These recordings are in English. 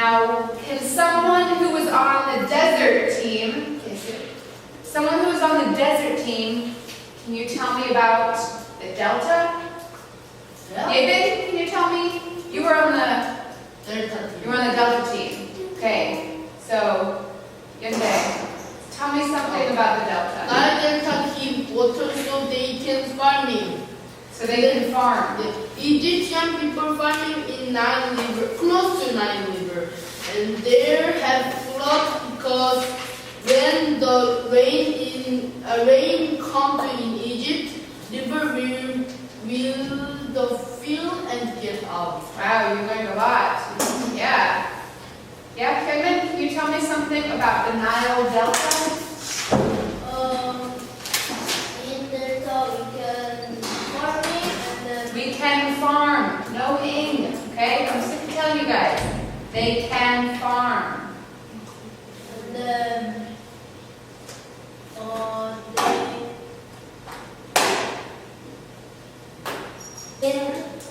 Now, can someone who was on the desert team, can you tell me about the delta? Yeah. David, can you tell me? You were on the delta team. Okay, so Yunde, tell me something about the delta. Nile Delta keep water so they can farming. So they can farm. The Egyptian people farming in Nile River, close to Nile River, and there have flood because when the rain comes in Egypt, river will the fill and get out. Wow, you learned a lot. Yeah. Yeah, Kevin, can you tell me something about the Nile Delta? In Delta we can farming and then We can farm. No ing. Okay, I'm sick of telling you guys. They can farm. and then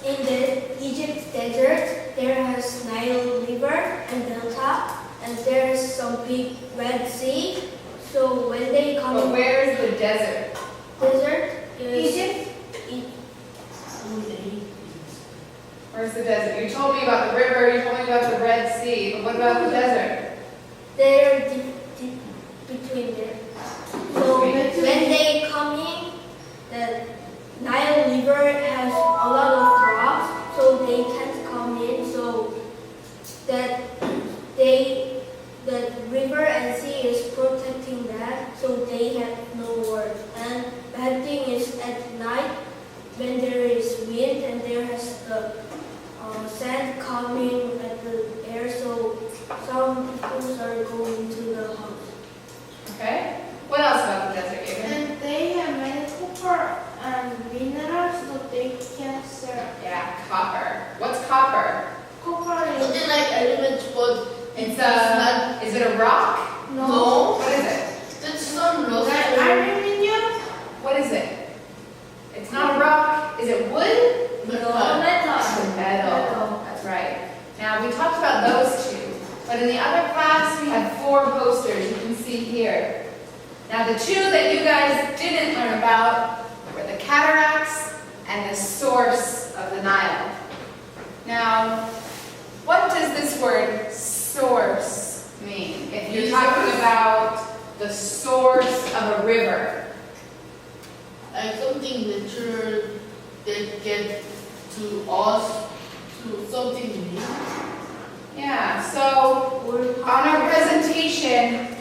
in the Egypt desert there has Nile River and Delta, and there's some big Red Sea. So when they come But in where is the desert? desert is Egypt? Where's the desert? You told me about the river, you told me about the Red Sea, but what about the desert? they're deep between there. So when they come in, the Nile River has a lot of rocks, so they can't come in. So that the river and sea is protecting that, so they have no work. And bad thing is at night when there is wind and there has the sand coming at the air, so some people are going to the house. Okay? What else about the desert, David? And they have many copper and minerals so they can sell. Yeah, copper. What's copper? Copper is Something like elements, but It's not. is it a rock? No, What is it? that's some rock. like aluminum. What is it? It's not a rock. Is it wood? It's a metal. That's right. Now, we talked about those two, but in the other class, we had 4 posters you can see here. Now, the 2 that you guys didn't learn about were the cataracts and the source of the Nile. Now, what does this word source mean? If you're talking about the source of a river. Like something natural that get to us to something new. Yeah, so on our presentation,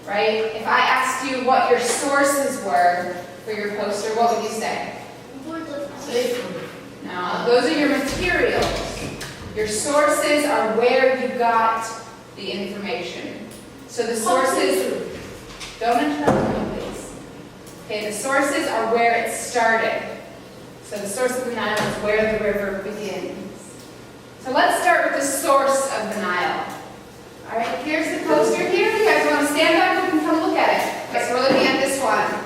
right, if I asked you what your sources were for your poster, what would you say? Safe. No, those are your materials. Your sources are where you got the information. So the sources, don't interrupt me, please. Okay, the sources are where it started. So the source of the Nile is where the river begins. So let's start with the source of the Nile. All right, here's the poster here. You guys want to stand up? You can come look at it. Okay, so we're looking at this one.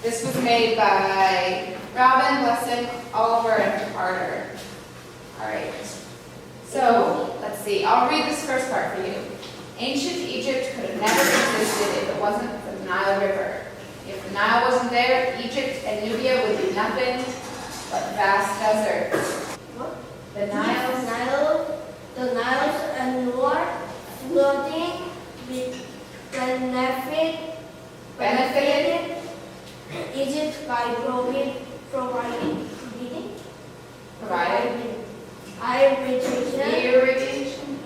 This was made by Robin, Blessing, Oliver, and Carter. All right. So let's see. I'll read this first part for you. Ancient Egypt could have never existed if it wasn't for the Nile River. If the Nile wasn't there, Egypt and Nubia would be nothing but vast desert. What? The Nile. The Nile and Noor flooding with benefited Egypt by providing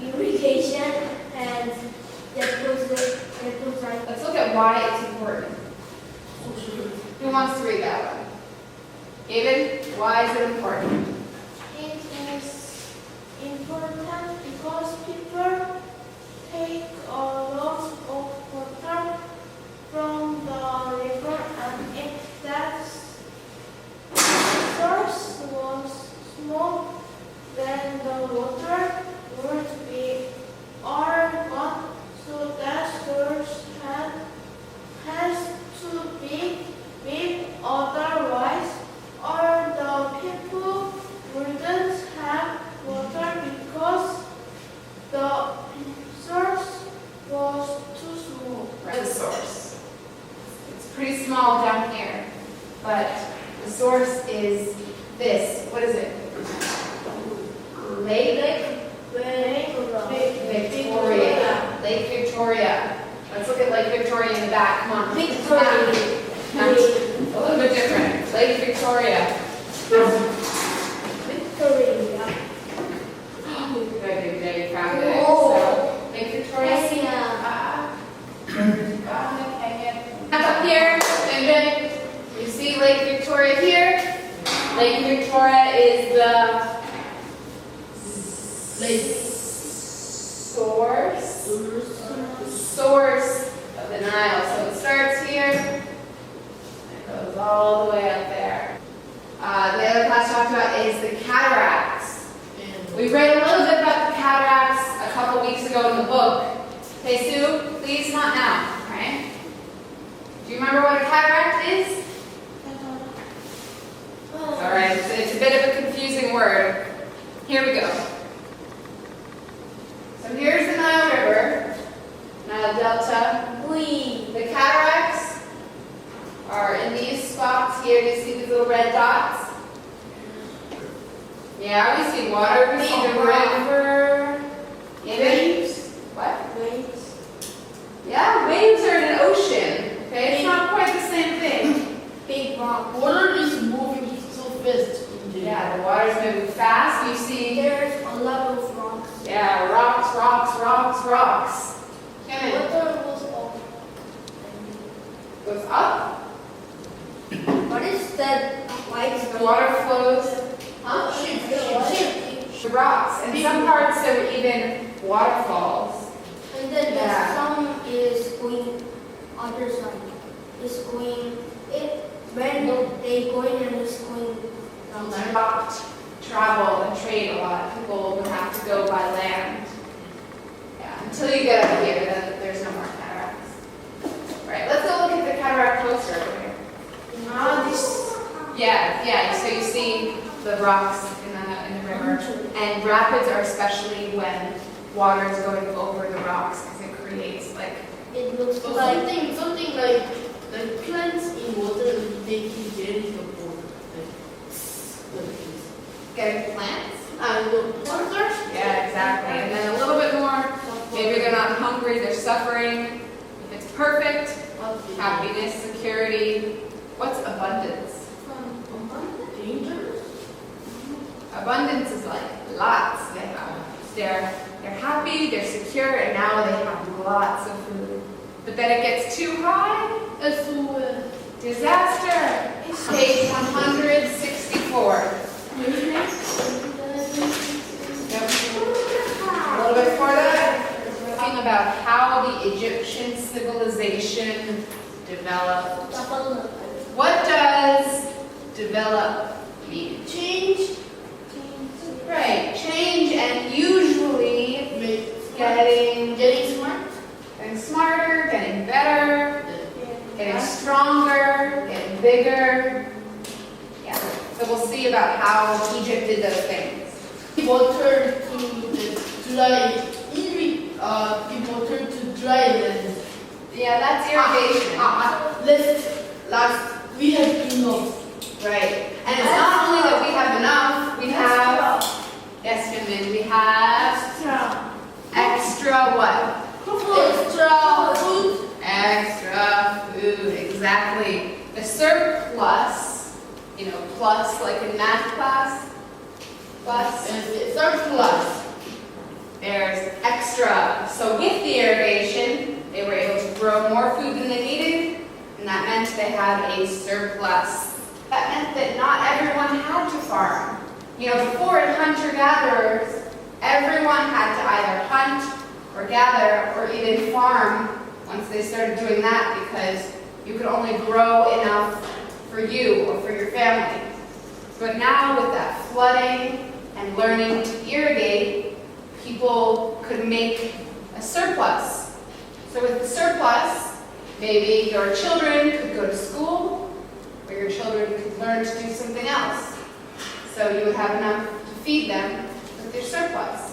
irrigation and deposit. Let's look at why it's important. Who wants to read that one? David, why is it important? It is important because people take a lot of water from the river, and if that source was small, then the water would be all gone. So that source has to be big, otherwise all the people small down here, but the source is this. What is it? Lake Victoria. Lake Victoria. Let's look at Lake Victoria in the back. Come on. Victoria. A little bit different. Lake Victoria. Victoria. Good, you found it. Oh. So, Lake Victoria. Up here, and then you see Lake Victoria here. Lake Victoria is the source of the Nile. So it starts here, and it goes all the way up there. The other class talked about is the cataracts. We read a little bit about the cataracts a couple weeks ago in the book. Okay, Sue, please not now, right? Do you remember what a cataract is? All right, it's a bit of a confusing word. Here we go. So here's the Nile River, Nile Delta. The cataracts are in these spots here. Do you see these little red dots? Yeah, we see water, we see the river. Waves. What? Waves. Yeah, waves are in an ocean. Okay, it's not quite the same thing. Big rock. Water is moving so fast in there. Yeah, the water's moving fast. You see, There's a lot of rocks. yeah, rocks. Come in. Water was up. Goes up. What is that white? The water flows up. The rocks, and some parts there were even waterfalls. And then Yeah. the sun is going other side. It's going when they going and it's going down. Stopped travel and trade a lot. People would have to go by land. Yeah, until you get up here, then there's no more cataracts. All right, let's go look at the cataract closer over here. Yeah. So you see the rocks in the river, and rapids are especially when water is going over the rocks because it creates like. It looks So like something like plants in water, they can get the water. Getting plants? And the water. Yeah, exactly. And then a little bit more, maybe they're not hungry, they're suffering. If it's perfect, happiness, security. What's abundance? Dangerous. Abundance is like lots. They're happy, they're secure, and now they have lots of food. But then it gets too high, disaster. Page 164. Yep. A little bit before that, we're talking about how the Egyptian civilization developed. What does develop mean? Change. Right, change, and usually Getting smart. getting smarter, getting better, getting stronger, getting bigger. Yeah, so we'll see about how Egypt did those things. Water to dry. People turn to dry land. Yeah, that's irrigation. We have enough. Right, and it's not only that we have enough, we have, yes, Finman, we have extra what? Extra food. Extra food, exactly. The surplus, plus like in math class, plus, Surplus. there's extra. So with the irrigation, they were able to grow more food than they needed, and that meant they had a surplus. That meant that not everyone had to farm. Before in hunter-gatherers, everyone had to either hunt or gather or even farm once they started doing that because you could only grow enough for you or for your family. But now with that flooding and learning to irrigate, people could make a surplus. So with the surplus, maybe your children could go to school, or your children could learn to do something else. So you would have enough to feed them with your surplus.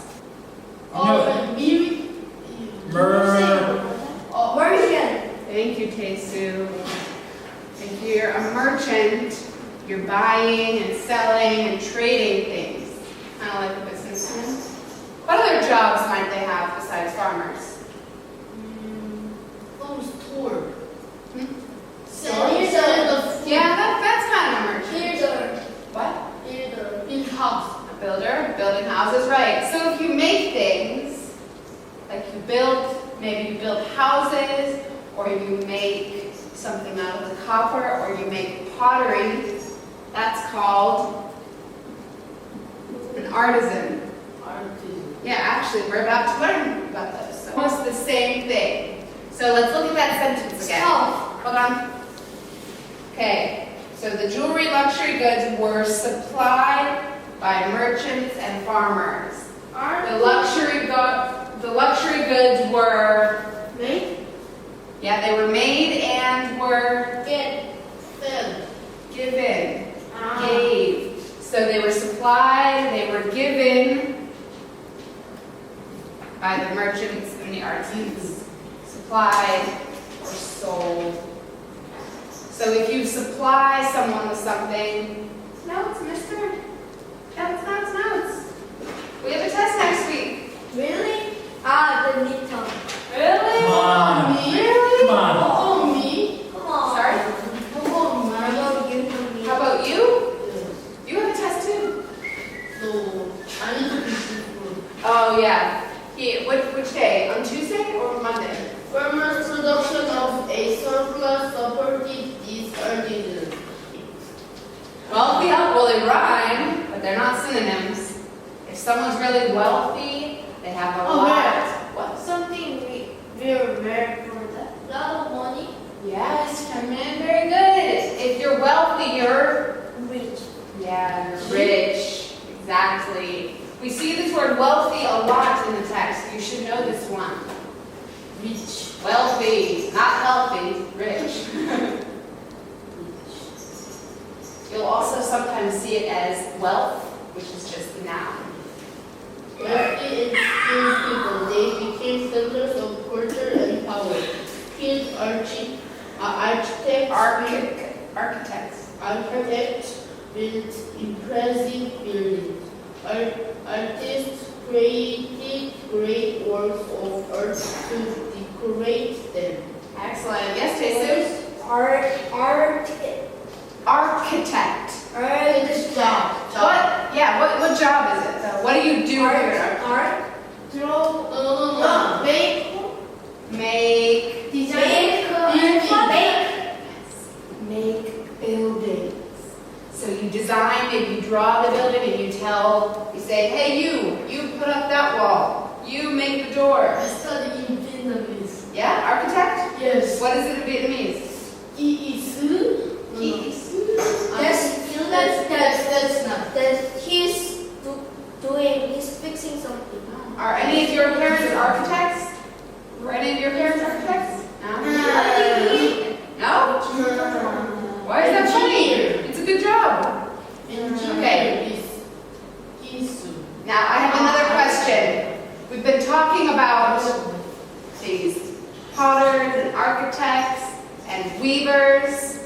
Version. Thank you, Tesu. You're buying and selling and trading things, kind of like a businessman. What other jobs might they have besides farmers? Home store. Selling the food. Yeah, that's kind of a merchant. Builder. What? Builder. In house. A builder, building houses, right. So if you make things, like you build, maybe you build houses, or you make something out of the copper, or you make pottery, that's called an artisan. Yeah, actually, we're about to learn about those. So almost the same thing. So let's look at that sentence again. Hold on. Okay, so the jewelry luxury goods were supplied by merchants and farmers. The luxury goods were, yeah, they were made and were given, gave. So they were supplied, they were given by the merchants and the artisans. Supplied or sold. So if you supply someone with something, notes, mister. Notes. We have a test next week. Really? The midterm. Really? Come on. Really? Come on. Oh, me? Come on. Sorry? Oh, How my. about you? How about you? You have a test too. So, I need to be fruitful. Oh yeah. Which day? On Tuesday or Monday? Farmers' production of a surplus property is artisan. Wealthy, well they rhyme, but they're not synonyms. If someone's really wealthy, they have a lot. What? Something we're very for that. Lot of money. Yes, Herman, very good. If you're wealthy, you're Rich. yeah, you're rich. Exactly. We see this word wealthy a lot in the text. You should know this one. Rich. Wealthy, not healthy, rich. You'll also sometimes see it as wealth, which is just a noun. Wealthy and skilled people, they became centers of culture and power. Skilled architects built impressive buildings. Artists created great works of art to decorate them. Excellent. Yes, Jesus? Architect. What? Yeah. What job is it though? What do you do here? Make buildings. So you design, maybe you draw the building, and you say, hey, you put up that wall. You make the door. I study in Vietnamese. Yeah, architect. Yes. What is it in Vietnamese? That's not. He's fixing something. Are any of your parents architects? Were any of your parents architects? No? No? Why is that funny? It's a good job. Okay. Now, I have another question. We've been talking about these potters and architects and weavers.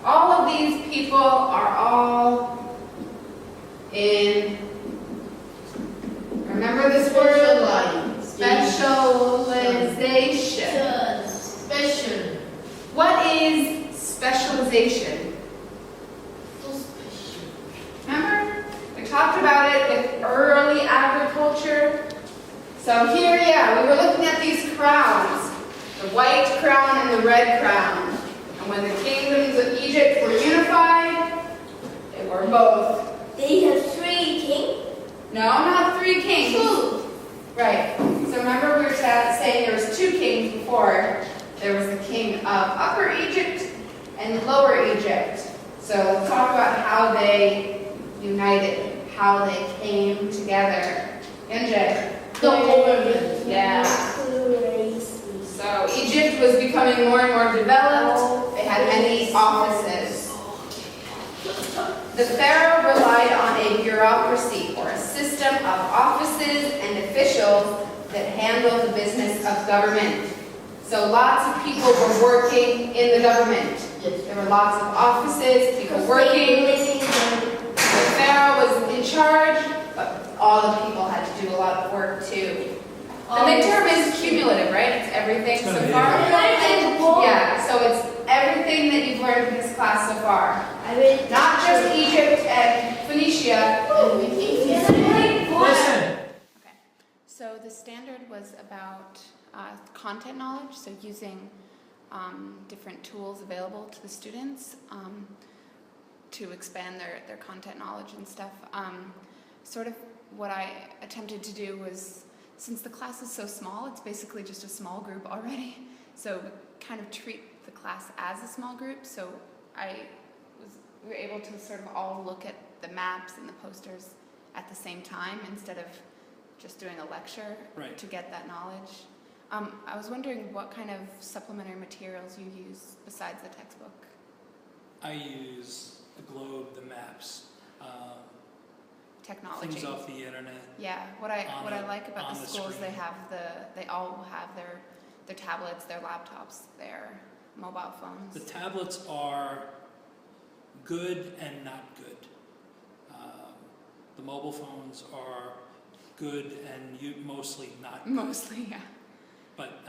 All of these people are all in, remember this word? Specialization. Special. What is specialization? So special. Remember? We talked about it with early agriculture. So here, yeah, we were looking at these crowns. The white crown and the red crown. And when the kingdoms of Egypt were unified, they were both. They have 3 kings. No, not 3 kings. 2. Right. So remember we were saying there was 2 kings before. There was the king of Upper Egypt and Lower Egypt. So let's talk about how they united, how they came together. NJ. The government. Yeah. Crazy. So Egypt was becoming more and more developed. They had many offices. The pharaoh relied on a bureaucracy, or a system of offices and officials that handled the business of government. So lots of people were working in the government. Yes. There were lots of offices, people working. Living Sarah was in charge, but all the people had to do a lot of work too. The midterm is cumulative, right? It's everything It's gonna so be far. everything. Yeah, so it's everything that you've learned in this class so far. I read Not just Egypt and Phoenicia. And we think it's Listen. So the standard was about content knowledge, so using different tools available to the students to expand their content knowledge and stuff. Sort of what I attempted to do was, since the class is so small, it's basically just a small group already, so kind of treat the class as a small group. So we were able to sort of all look at the maps and the posters at the same time instead of just doing a lecture Right. to get that knowledge. I was wondering what kind of supplementary materials you use besides the textbook. I use the globe, the maps, Technology. things off the internet. Yeah, what I like about on the the schools, screen. they all have their tablets, their laptops, their mobile phones. The tablets are good and not good. The mobile phones are good and mostly not good. Mostly, yeah. But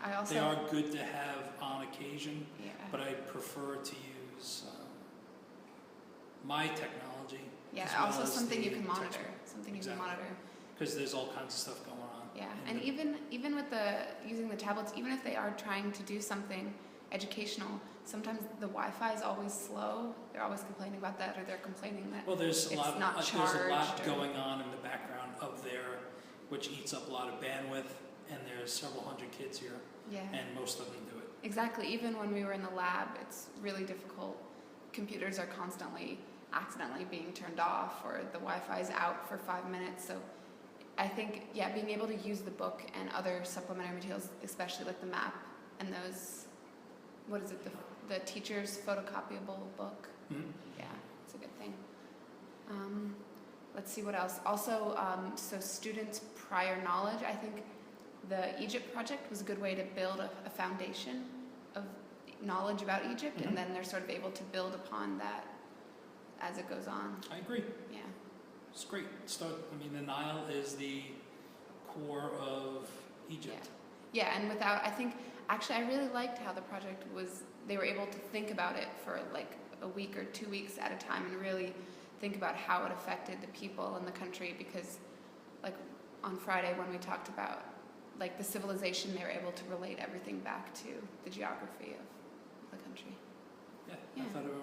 I also they are good to have on occasion, yeah. but I prefer to use my technology. Yeah, as well also as something the you can monitor. textbook. Something you Exactly. can monitor. Because there's all kinds of stuff going on. Yeah, And and even with using the tablets, even if they are trying to do something educational, sometimes the Wi-Fi is always slow. They're always complaining about that, or they're complaining that Well, there's a it's lot. not There's a lot charged or- going on in the background of there, which eats up a lot of bandwidth. And there's several hundred kids here, yeah. and most of them do it. Exactly. Even when we were in the lab, it's really difficult. Computers are constantly accidentally being turned off, or the Wi-Fi is out for 5 minutes. So I think, yeah, being able to use the book and other supplementary materials, especially like the map and those, what is it, the teacher's photocopiable book. Mhm. Yeah, it's a good thing. Let's see what else. Also, so students' prior knowledge. I think the Egypt project was a good way to build a foundation of knowledge about Egypt, Mhm. and then they're sort of able to build upon that as it goes on. I agree. Yeah. It's great. The Nile is the core of Egypt. Yeah, and I think, actually, I really liked how the project was, they were able to think about it for like a week or 2 weeks at a time and really think about how it affected the people in the country, because like on Friday when we talked about like the civilization, they were able to relate everything back to the geography of the country. Yeah, Yeah. I thought it